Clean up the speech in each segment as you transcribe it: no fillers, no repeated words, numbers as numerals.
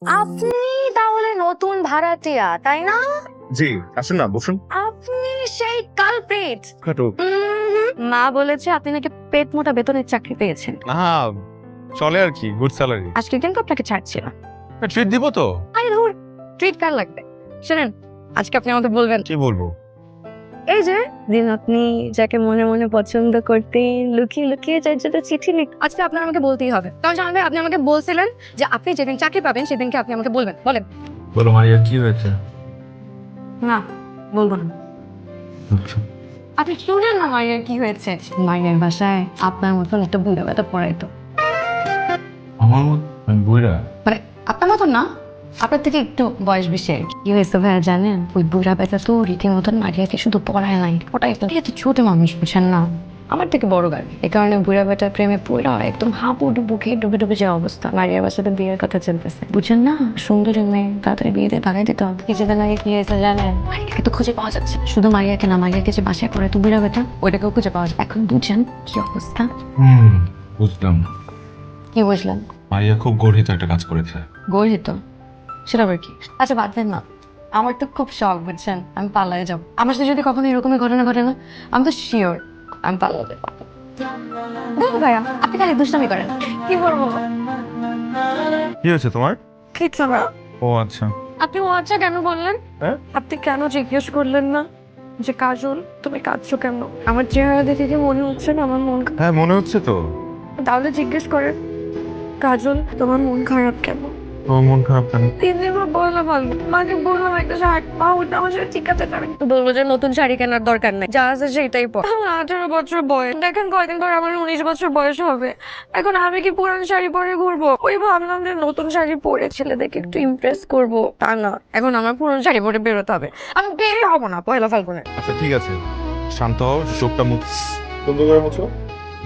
আপনি তাহলে নতুন ভাড়াটিয়া, তাই না? জি, আসুন না, বসুন। আপনি সেই কালপ্রিট। খাটো। মা বলেছে আপনি নাকি পেট মোটা বেতনের চাকরি পেয়েছেন। না, চলে আর কি, গুড স্যালারি। আজকে কিন্তু আপনাকে ছাড়ছি না। ট্রিট দিব তো? আরে ধুর, ট্রিট কার লাগবে? শুনেন, আজকে আপনি আমাকে বলবেন, কি বলবো? এই যে দিন আপনি যাকে মনে মনে পছন্দ করতেন, লুকিয়ে লুকিয়ে যার জন্য চিঠি লিখ, আজকে আপনার আমাকে বলতেই হবে। কারণ জানেন ভাই, আপনি আমাকে বলছিলেন যে আপনি যেদিন চাকরি পাবেন সেদিনকে আপনি আমাকে বলবেন। বলেন। বলো মারিয়া, কি হয়েছে? না, বলবো না। আপনি শুনেন না মায়ের কি হয়েছে। মায়ের বাসায় আপনার মতন একটা বুড়া বেটা পড়াইতো। আমার মত বুইরা? মানে আপনার মতন না, আপনার থেকে একটু বয়স বেশি আর কি। কি হয়েছে ভাইয়া জানেন, ওই বুড়া বেটা তো রীতির মতন মারিয়াকে শুধু পড়ায় নাই, পড়াইতো। ঠিক আছে, ছোট মানুষ বুঝেন না, আমার থেকে বড় গাড়ি। এই কারণে বুড়া বেটার প্রেমে পড়া একদম হাঁপুডুবু খেয়ে ডুবে ডুবে যাওয়া অবস্থা। মারিয়ার বাসাতে বিয়ের কথা চলতেছে, বুঝেন না, সুন্দরী মেয়ে, তাড়াতাড়ি বিয়েতে ভাগাই দিতে হবে। কিছুদিন আগে কি হয়েছে জানেন, মারিয়াকে তো খুঁজে পাওয়া যাচ্ছে। শুধু মারিয়াকে না, মারিয়াকে যে বাসায় করে তো বুড়া বেটা, ওইটাকেও খুঁজে পাওয়া যায়। এখন বুঝেন কি অবস্থা। বুঝলাম। কি বুঝলেন? মারিয়া খুব গর্হিত একটা কাজ করেছে। গর্হিত? সেটা আবার কি? আচ্ছা বাদ দেন না, আমার তো খুব শখ বুঝছেন, আমি পালায়ে যাবো। আমার সাথে যদি কখনো এরকমই ঘটনা ঘটে না, আমি তো শিওর আমি পালাবো। দেখো ভাইয়া, আপনি খালি দুষ্টামি করেন। কি বলবো? কি হয়েছে তোমার? কিচ্ছু না। ও আচ্ছা। আপনি ও আচ্ছা কেন বললেন? হ্যাঁ? আপনি কেন জিজ্ঞেস করলেন না যে কাজল তুমি কাঁদছো কেন? আমার চেহারা দেখে কি মনে হচ্ছে না আমার মন হ্যাঁ, মনে হচ্ছে তো। তাহলে জিজ্ঞেস করেন, কাজল তোমার মন খারাপ কেন? তোমার মন খারাপ কেন? তিন দিন পর বললাম, মাকে বললাম একটা শার্ট, মা ওটা আমার সাথে ঠিকাতে পারে। বলবো যে নতুন শাড়ি কেনার দরকার নেই, যা আছে সেটাই পর। আমার 18 বছর বয়স, দেখেন কয়দিন পর আমার 19 বছর বয়স হবে। এখন আমি কি পুরান শাড়ি পরে ঘুরবো? ওই ভাবলাম যে নতুন শাড়ি পরে ছেলেদেরকে একটু ইমপ্রেস করবো, তা না, এখন আমার পুরান শাড়ি পরে বেরোতে হবে। আমি বের হবো না পয়লা ফাল্গুনে। আচ্ছা ঠিক আছে, শান্ত হও, চোখটা মুখ বন্ধ করে মুছো।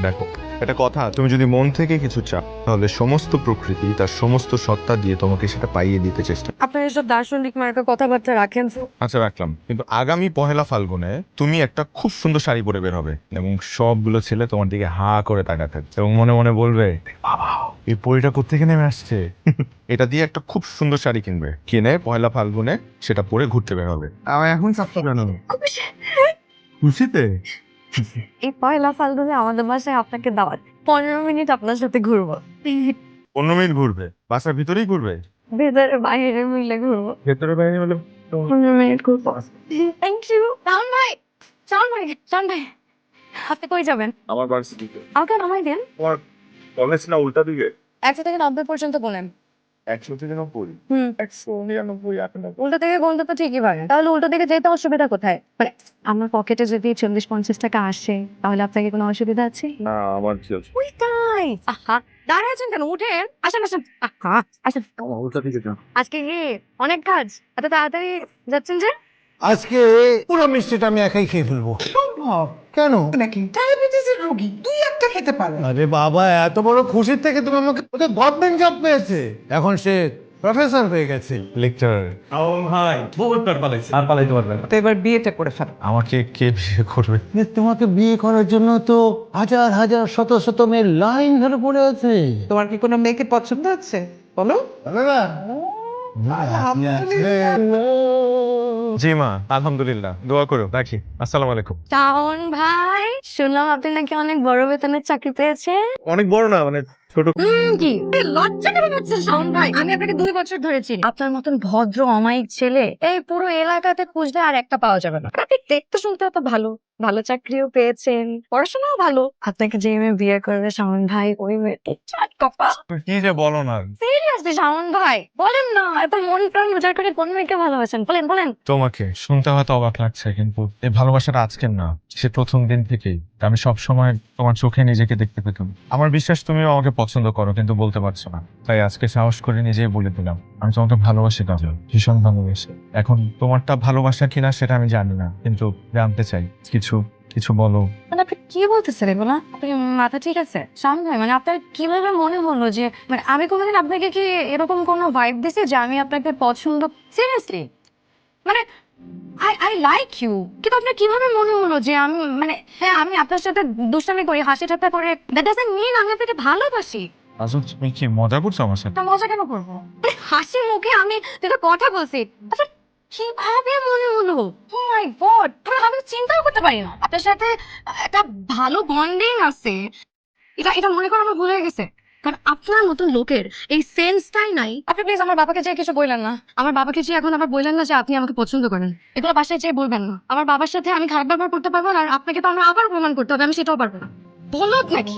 দেখো, এটা কথা, তুমি যদি মন থেকে কিছু চাও তাহলে সমস্ত প্রকৃতি তার সমস্ত সত্তা দিয়ে তোমাকে সেটা পাইয়ে দিতে চেষ্টা। আপনার এসব দার্শনিক মার্কা কথাবার্তা রাখেন। আচ্ছা রাখলাম, কিন্তু আগামী পহেলা ফাল্গুনে তুমি একটা খুব সুন্দর শাড়ি পরে বের হবে এবং সবগুলো ছেলে তোমার দিকে হা করে তাকাতে থাকবে এবং মনে মনে বলবে, বাবা এই পরিটা কোত্থেকে নেমে আসছে। এটা দিয়ে একটা খুব সুন্দর শাড়ি কিনবে, কিনে পহেলা ফাল্গুনে সেটা পরে ঘুরতে বের হবে। আমার এখন চাপটা কেন? খুশিতে? এই পয়লা ফাল্গুনে আমাদের বাসায় আপনাকে দাওয়াত, 15 মিনিট আপনার সাথে ঘুরবো। 15 মিনিট ঘুরবে? বাসার ভিতরেই ঘুরবে? ভেতরে বাইরে মিলে ঘুরবো। ভেতরে বাইরে হলে 15 মিনিট ঘুরবো। Thank you. শাওন ভাই, শাওন ভাই, শাওন ভাই, আপনি কই যাবেন? আমার বাড়ির দিকে। আমাকে নামাই দেন। তোমার কলেজ না উল্টা দিকে? 1 থেকে 90 পর্যন্ত বলেন। 100 থেকে 90? হুম, 199 98। উল্টো থেকে গুনতে তো ঠিকই পারেন, তাহলে উল্টো দিকে যেতে অসুবিধা কোথায়? মানে আমার পকেটে যদি 40-50 টাকা আসে তাহলে আপনার কি কোনো অসুবিধা আছে? না, আমার কি আছে? ওইটাই। আহা, দাঁড়ায় আছেন কেন? উঠেন, আসেন আসেন। আহা, আসেন। উল্টা দিকে যাও। আজকে কি অনেক কাজ, এত তাড়াতাড়ি যাচ্ছেন যে? আজকে পুরো মিষ্টিটা আমি একাই খেয়ে ফেলবো। সম্ভব কেন? নাকি? ডায়াবেটিসের রোগী তুই একটা খেতে পারো। আরে বাবা, এত বড় খুশির থেকে তুমি আমাকে, ওকে গভর্নমেন্ট জব পেয়েছে, এখন সে প্রফেসর হয়ে গেছে। লেকচারার। ভাই বহুত বার পালাইছে, আর পালাইতে পারবে না। তো এবার বিয়েটা করে ফেল। আমাকে কে বিয়ে করবে? তোমাকে বিয়ে করার জন্য তো হাজার হাজার শত শত মেয়ের লাইন ধরে পড়ে আছে। তোমার কি কোনো মেয়েকে পছন্দ আছে বলো? জি মা, আলহামদুলিল্লাহ, দোয়া করো, রাখি। আসসালামু আলাইকুম। শাওন ভাই, শুনলাম আপনি নাকি অনেক বড় বেতনের চাকরি পেয়েছেন। অনেক বড় না, মানে ছোট। কি লজ্জা কেন পাচ্ছেন শাওন ভাই? আমি আপনাকে 2 বছর ধরে চিনি। আপনার মতন ভদ্র অমায়িক ছেলে এই পুরো এলাকাতে খুঁজলে আর একটা পাওয়া যাবে না। আপনি দেখতে শুনতে এত ভালো, ভালো চাকরিও পেয়েছেন, পড়াশোনাও ভালো। আপনাকে যে মেয়ে বিয়ে করবে শাওন ভাই, ওই মেয়েটা চাট কপাল। কি যে বলো না। সিরিয়াসলি শাওন ভাই, বলেন না, এত মন প্রাণ উজাড় করে কোন মেয়েকে ভালোবাসেন, বলেন বলেন। তোমাকে শুনতে হয়তো অবাক লাগছে, কিন্তু এই ভালোবাসাটা আজকের না, সে প্রথম দিন থেকেই। আমি সব সময় তোমার চোখে নিজেকে দেখতে পেতাম। আমার বিশ্বাস তুমিও আমাকে পছন্দ করো, কিন্তু বলতে পারছো না, তাই আজকে সাহস করে নিজেই বলে দিলাম আমি তোমাকে ভালোবাসি কাজল, ভীষণ ভালোবাসি। এখন তোমারটা ভালোবাসা কিনা সেটা আমি জানি না, কিন্তু জানতে চাই, কিছু কিছু বলো। মানে আপনি কি বলতেছেন এগুলা? আপনি মাথা ঠিক আছে শাওন ভাই? মানে আপনার কিভাবে মনে হলো যে, মানে আমি কোনোদিন আপনাকে কি এরকম কোনো ভাইব দিছি যে আমি আপনাকে পছন্দ? সিরিয়াসলি, মানে আই আই লাইক ইউ, কিন্তু আপনার কিভাবে মনে হলো যে আমি, মানে হ্যাঁ আমি আপনার সাথে দুষ্টামি করি, হাসি ঠাট্টা করে, দ্যাট ডাজন্ট মিন আমি আপনাকে ভালোবাসি। আসল তুমি কি মজা করছো আমার সাথে? তা মজা কেন করবো? হাসি মুখে আমি দুটো কথা বলছি। আচ্ছা কিভাবে মনে হলো? ও মাই গড, আমি চিন্তাও করতে পারি না আপনার সাথে একটা ভালো বন্ডিং আছে। এটা এটা মনে করো আমার ভুল হয়ে গেছে। কারণ আপনার মতো লোকের এই সেন্সটাই নাই। আপনি প্লিজ আমার বাবাকে যেয়ে কিছু বললেন না। আমার বাবাকে যেয়ে এখন আবার বললেন না যে আপনি আমাকে পছন্দ করেন। এগুলো বাসায় যেয়ে বলবেন না। আমার বাবার সাথে আমি খারাপ ব্যবহার করতে পারবো না, আর আপনাকে তো আমরা আবার প্রমাণ করতে হবে, আমি সেটাও পারবো না। বলো নাকি?